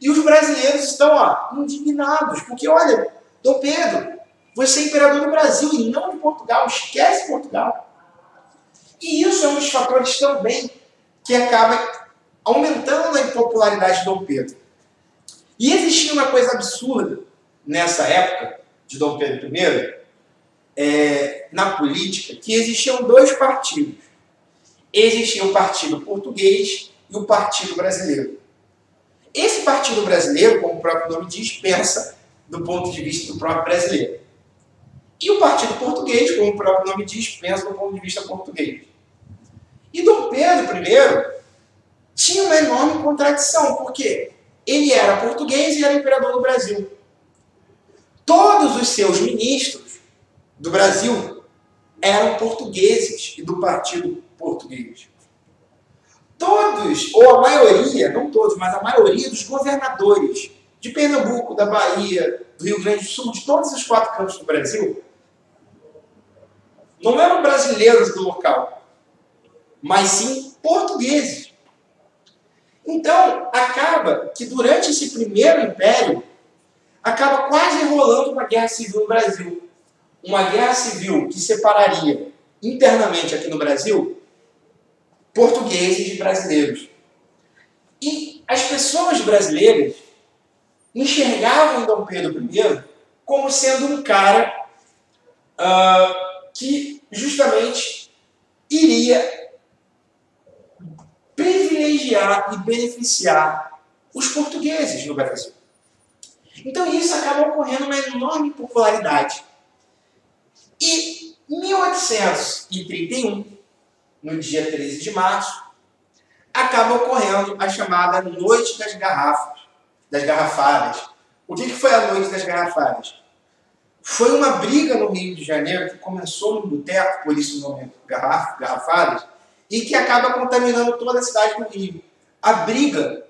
E os brasileiros estão indignados, porque olha, Dom Pedro, você é imperador do Brasil e não de Portugal, esquece Portugal. E isso é um dos fatores também que acaba aumentando a impopularidade de Dom Pedro. E existia uma coisa absurda nessa época de Dom Pedro I, na política, que existiam 2 partidos. Existia o partido português e o partido brasileiro. Esse partido brasileiro, como o próprio nome diz, pensa do ponto de vista do próprio brasileiro. E o partido português, como o próprio nome diz, pensa do ponto de vista português. E Dom Pedro I tinha uma enorme contradição, porque ele era português e era imperador do Brasil. Todos os seus ministros do Brasil eram portugueses e do partido português. Todos, ou a maioria, não todos, mas a maioria dos governadores de Pernambuco, da Bahia, do Rio Grande do Sul, de todos os 4 cantos do Brasil, não eram brasileiros do local, mas sim portugueses. Então, acaba que durante esse primeiro império, acaba quase rolando uma guerra civil no Brasil. Uma guerra civil que separaria internamente aqui no Brasil portugueses de brasileiros. E as pessoas brasileiras enxergavam Dom Pedro I como sendo um cara que justamente iria privilegiar e beneficiar os portugueses no Brasil. Então isso acaba ocorrendo uma enorme popularidade. E em 1831, no dia 13 de março, acaba ocorrendo a chamada Noite das Garrafadas. O que foi a Noite das Garrafadas? Foi uma briga no Rio de Janeiro que começou no boteco, por isso o nome Garrafadas, e que acaba contaminando toda a cidade do Rio. A briga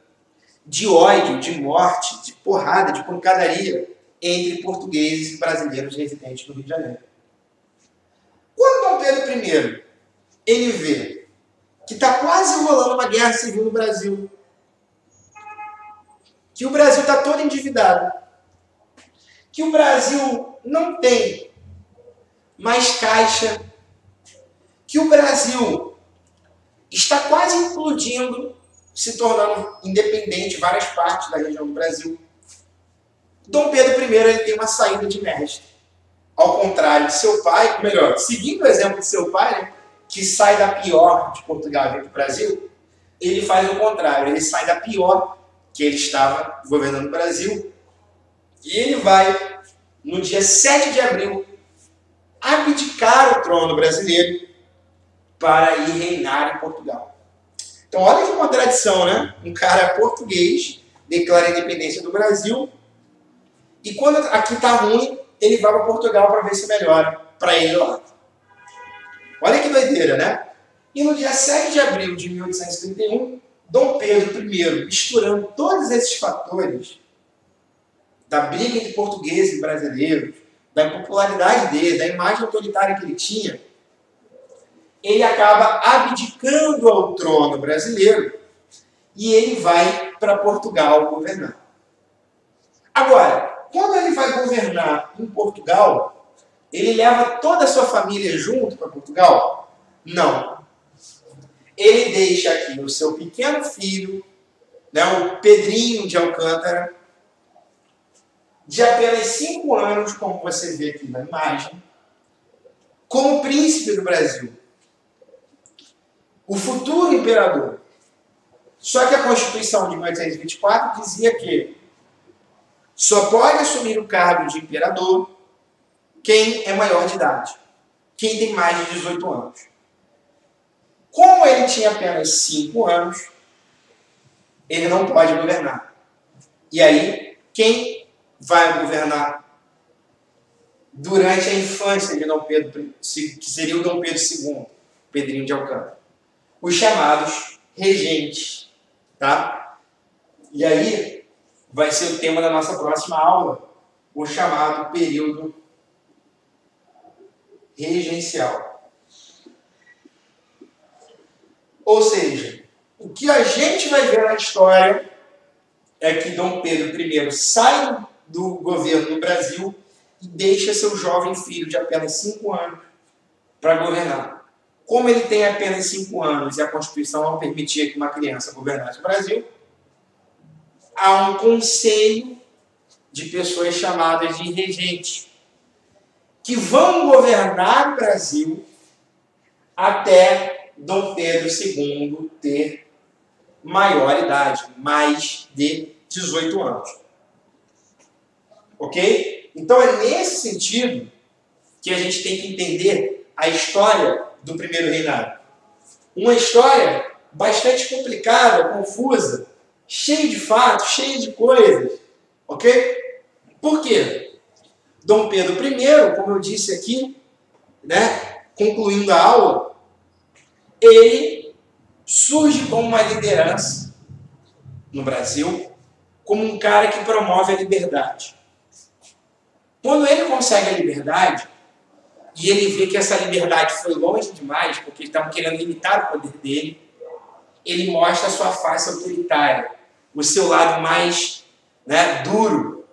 de ódio, de morte, de porrada, de pancadaria entre portugueses e brasileiros residentes no Rio de Janeiro. Quando Dom Pedro I ele vê que está quase rolando uma guerra civil no Brasil, que o Brasil está todo endividado, que o Brasil não tem mais caixa, que o Brasil está quase implodindo, se tornando independente em várias partes da região do Brasil, Dom Pedro I ele tem uma saída de mestre. Ao contrário de seu pai, melhor, seguindo o exemplo de seu pai, né, que sai da pior de Portugal e vem para o Brasil, ele faz o contrário, ele sai da pior, que ele estava governando o Brasil, e ele vai, no dia 7 de abril, abdicar o trono brasileiro para ir reinar em Portugal. Então olha que contradição, né? Um cara português declara a independência do Brasil, e quando aqui está ruim, ele vai para Portugal para ver se melhora para ele lá. Olha que doideira, né? E no dia 7 de abril de 1831, Dom Pedro I, misturando todos esses fatores da briga entre portugueses e brasileiros, da impopularidade dele, da imagem autoritária que ele tinha, ele acaba abdicando ao trono brasileiro e ele vai para Portugal governar. Agora, quando ele vai governar em Portugal, ele leva toda a sua família junto para Portugal? Não. Ele deixa aqui o seu pequeno filho, né, o Pedrinho de Alcântara, de apenas 5 anos, como você vê aqui na imagem, como príncipe do Brasil. O futuro imperador. Só que a Constituição de 1824 dizia que só pode assumir o cargo de imperador quem é maior de idade, quem tem mais de 18 anos. Como ele tinha apenas 5 anos, ele não pode governar. E aí, quem vai governar durante a infância de Dom Pedro, que seria o Dom Pedro II, Pedrinho de Alcântara? Os chamados regentes, tá? E aí vai ser o tema da nossa próxima aula, o chamado período regencial. Ou seja, o que a gente vai ver na história é que Dom Pedro I sai do governo do Brasil e deixa seu jovem filho de apenas 5 anos para governar. Como ele tem apenas 5 anos e a Constituição não permitia que uma criança governasse o Brasil, há um conselho de pessoas chamadas de regentes, que vão governar o Brasil até Dom Pedro II ter maior idade, mais de 18 anos. Ok? Então é nesse sentido que a gente tem que entender a história do primeiro reinado. Uma história bastante complicada, confusa, cheia de fatos, cheia de coisas. Ok? Por quê? Dom Pedro I, como eu disse aqui, né, concluindo a aula, ele surge como uma liderança no Brasil, como um cara que promove a liberdade. Quando ele consegue a liberdade, e ele vê que essa liberdade foi longe demais, porque eles estavam querendo limitar o poder dele, ele mostra a sua face autoritária, o seu lado mais, né, duro.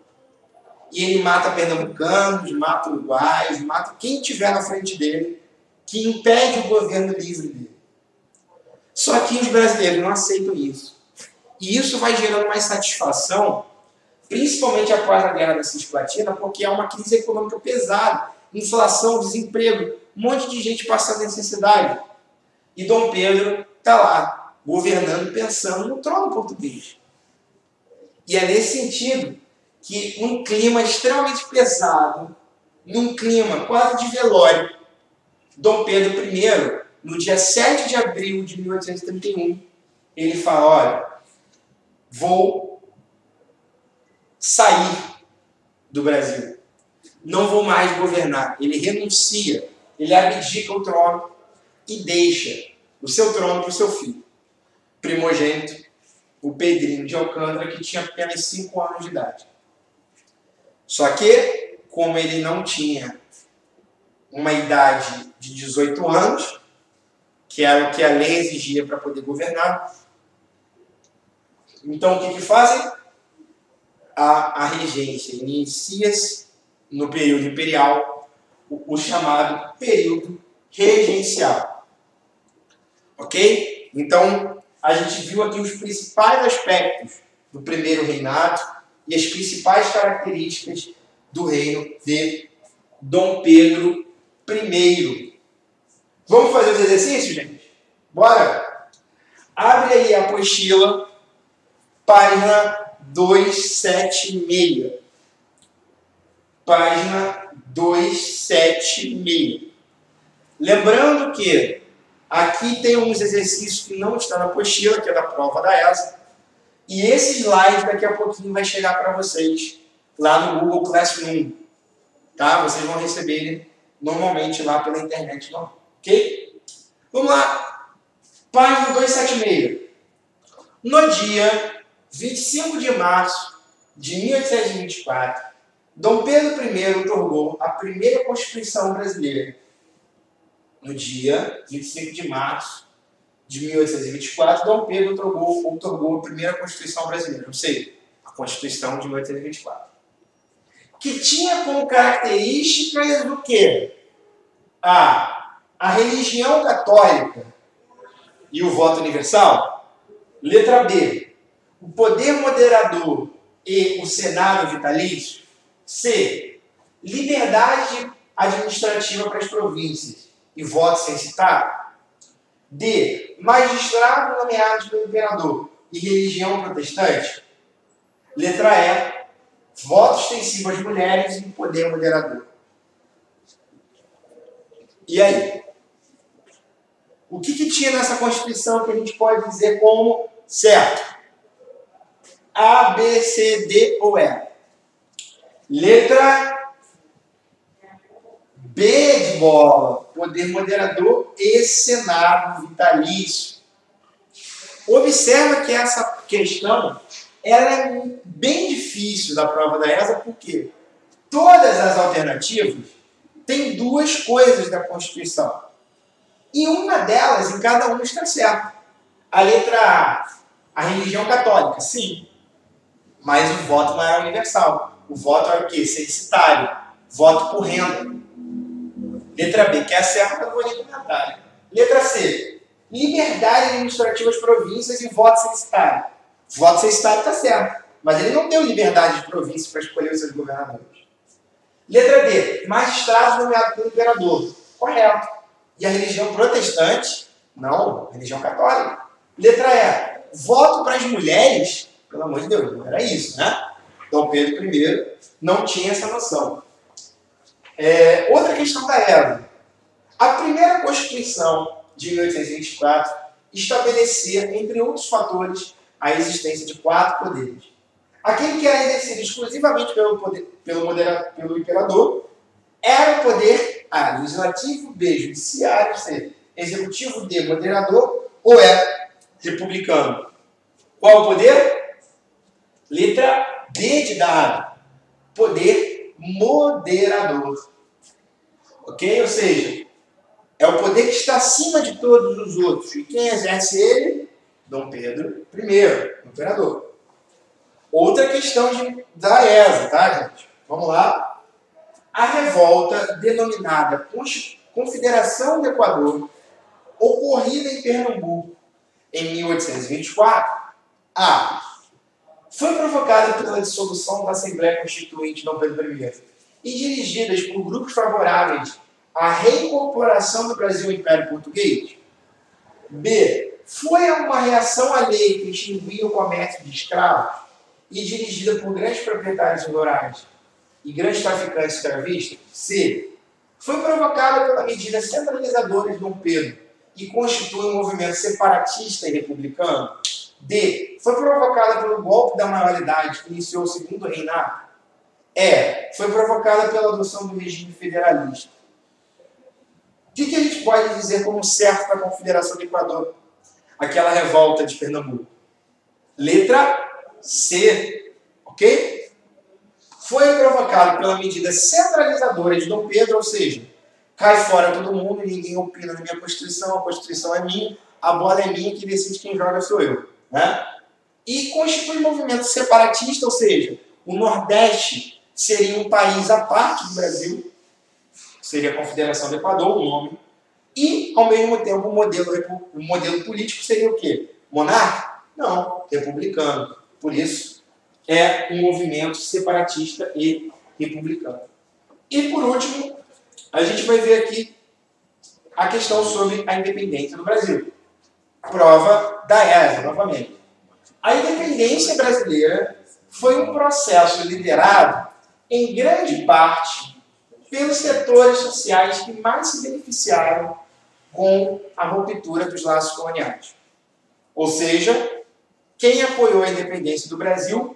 E ele mata pernambucanos, mata uruguaios, mata quem tiver na frente dele, que impede o governo livre dele. Só que os brasileiros não aceitam isso. E isso vai gerando uma insatisfação, principalmente após a Guerra da Cisplatina, porque é uma crise econômica pesada, inflação, desemprego, um monte de gente passando necessidade. E Dom Pedro está lá, governando, pensando no trono português. E é nesse sentido que, num clima extremamente pesado, num clima quase de velório, Dom Pedro I, no dia 7 de abril de 1831, ele fala, olha, vou sair do Brasil. Não vou mais governar. Ele renuncia, ele abdica o trono e deixa o seu trono para o seu filho, primogênito, o Pedrinho de Alcântara, que tinha apenas 5 anos de idade. Só que, como ele não tinha uma idade de 18 anos, que era o que a lei exigia para poder governar, então o que fazem? A regência inicia-se no período imperial, o chamado período regencial. Ok? Então, a gente viu aqui os principais aspectos do primeiro reinado e as principais características do reino de Dom Pedro I. Vamos fazer os exercícios, gente? Bora? Abre aí a apostila, página 276. Página 276. Lembrando que aqui tem uns exercícios que não estão na apostila, que é da prova da ESA. E esse slide daqui a pouquinho vai chegar para vocês lá no Google Classroom. Tá? Vocês vão receber ele normalmente lá pela internet. Não? Ok? Vamos lá. Página 276. No dia 25 de março de 1824, Dom Pedro I otorgou a primeira Constituição brasileira. No dia 25 de março de 1824, Dom Pedro otorgou a primeira Constituição brasileira, ou seja, a Constituição de 1824. Que tinha como características do quê? A religião católica e o voto universal. Letra B, o poder moderador e o Senado vitalício. C, liberdade administrativa para as províncias e voto censitário. D, magistrados nomeados pelo imperador e religião protestante. Letra E, voto extensivo às mulheres e poder moderador. E aí? O que tinha nessa Constituição que a gente pode dizer como certo? A, B, C, D ou E? Letra B de bola, poder moderador e Senado vitalício. Observa que essa questão era bem difícil da prova da ESA, porque todas as alternativas têm duas coisas da Constituição. E uma delas, em cada uma, está certa. A letra A religião católica, sim. Mas o voto não era universal. O voto era o quê? Censitário. Voto por renda. Letra B, que é a certa, eu vou nem comentar. Letra C, liberdade administrativa das províncias e voto censitário. Voto censitário está certo, mas ele não deu liberdade de província para escolher os seus governadores. Letra D, magistrados nomeados pelo imperador. Correto. E a religião protestante? Não, religião católica. Letra E, voto para as mulheres? Pelo amor de Deus, não era isso, né? Dom Pedro I não tinha essa noção. Outra questão da ESA. A primeira Constituição de 1824 estabelecia, entre outros fatores, a existência de 4 poderes. Aquele que era exercido exclusivamente pelo imperador era o poder A, legislativo, B, judiciário, C, executivo, D, moderador, ou E, republicano. Qual o poder? Letra D de dado. Poder moderador. Ok? Ou seja, é o poder que está acima de todos os outros. E quem exerce ele? Dom Pedro I, imperador. Outra questão da ESA, tá, gente? Vamos lá. A revolta denominada Confederação do Equador, ocorrida em Pernambuco em 1824, foi provocada pela dissolução da Assembleia Constituinte de Dom Pedro I e dirigidas por grupos favoráveis à reincorporação do Brasil ao Império Português. B. Foi uma reação à lei que extinguia o comércio de escravos e dirigida por grandes proprietários rurais e grandes traficantes escravistas. C. Foi provocada pela medida centralizadora de Dom Pedro e constitui um movimento separatista e republicano. D. Foi provocada pelo golpe da maioridade que iniciou o segundo reinado. E. Foi provocada pela adoção do regime federalista. O que a gente pode dizer como certo para a Confederação do Equador? Aquela revolta de Pernambuco. Letra C. Ok? Foi provocado pela medida centralizadora de Dom Pedro, ou seja, cai fora todo mundo, ninguém opina na minha Constituição, a Constituição é minha, a bola é minha, que decide quem joga sou eu. Né? E constitui um movimento separatista, ou seja, o Nordeste seria um país à parte do Brasil, seria a Confederação do Equador, o nome, e, ao mesmo tempo, o modelo político seria o quê? Monarca? Não, republicano. Por isso, é um movimento separatista e republicano. E, por último, a gente vai ver aqui a questão sobre a independência do Brasil. Prova da ESA, novamente. A independência brasileira foi um processo liderado, em grande parte, pelos setores sociais que mais se beneficiaram com a ruptura dos laços coloniais. Ou seja, quem apoiou a independência do Brasil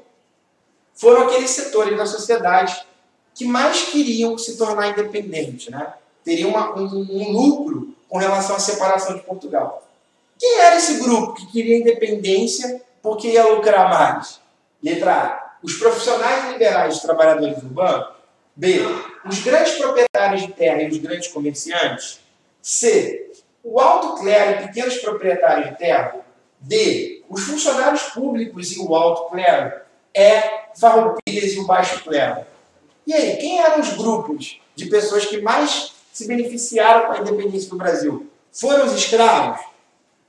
foram aqueles setores da sociedade que mais queriam se tornar independentes, né? Teriam um lucro com relação à separação de Portugal. Quem era esse grupo que queria independência porque ia lucrar mais? Letra A. Os profissionais liberais e trabalhadores urbanos. B. Os grandes proprietários de terra e os grandes comerciantes. C. O alto clero e pequenos proprietários de terra. D. Os funcionários públicos e o alto clero. E. Farroupilhas e o baixo clero. E aí, quem eram os grupos de pessoas que mais se beneficiaram com a independência do Brasil? Foram os escravos?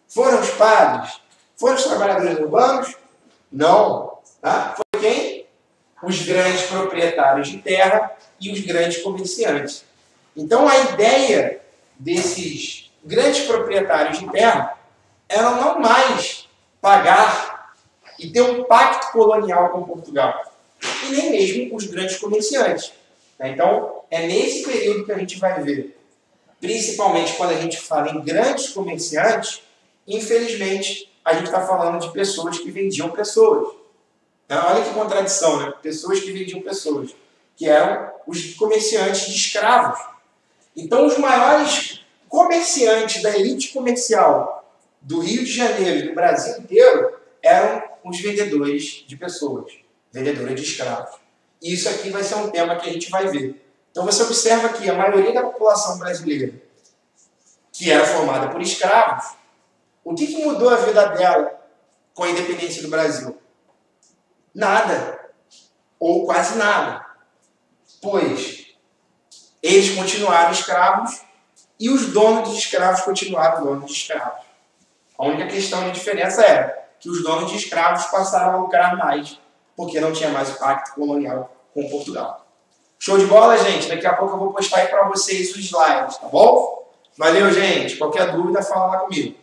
Foram os padres? Foram os trabalhadores urbanos? Não. Tá? Foi quem? Os grandes proprietários de terra e os grandes comerciantes. Então, a ideia desses grandes proprietários de terra era não mais pagar e ter um pacto colonial com Portugal, e nem mesmo os grandes comerciantes. Então, é nesse período que a gente vai ver, principalmente quando a gente fala em grandes comerciantes, infelizmente, a gente está falando de pessoas que vendiam pessoas. Então, olha que contradição, né? Pessoas que vendiam pessoas, que eram os comerciantes de escravos. Então, os maiores comerciantes da elite comercial do Rio de Janeiro e do Brasil inteiro eram os vendedores de pessoas, vendedores de escravos. E isso aqui vai ser um tema que a gente vai ver. Então, você observa que a maioria da população brasileira, que era formada por escravos, o que mudou a vida dela com a independência do Brasil? Nada. Ou quase nada. Pois eles continuaram escravos e os donos de escravos continuaram donos de escravos. A única questão de diferença era que os donos de escravos passaram a lucrar mais, porque não tinha mais o pacto colonial com Portugal. Show de bola, gente? Daqui a pouco eu vou postar aí para vocês os slides, tá bom? Valeu, gente. Qualquer dúvida, fala lá comigo.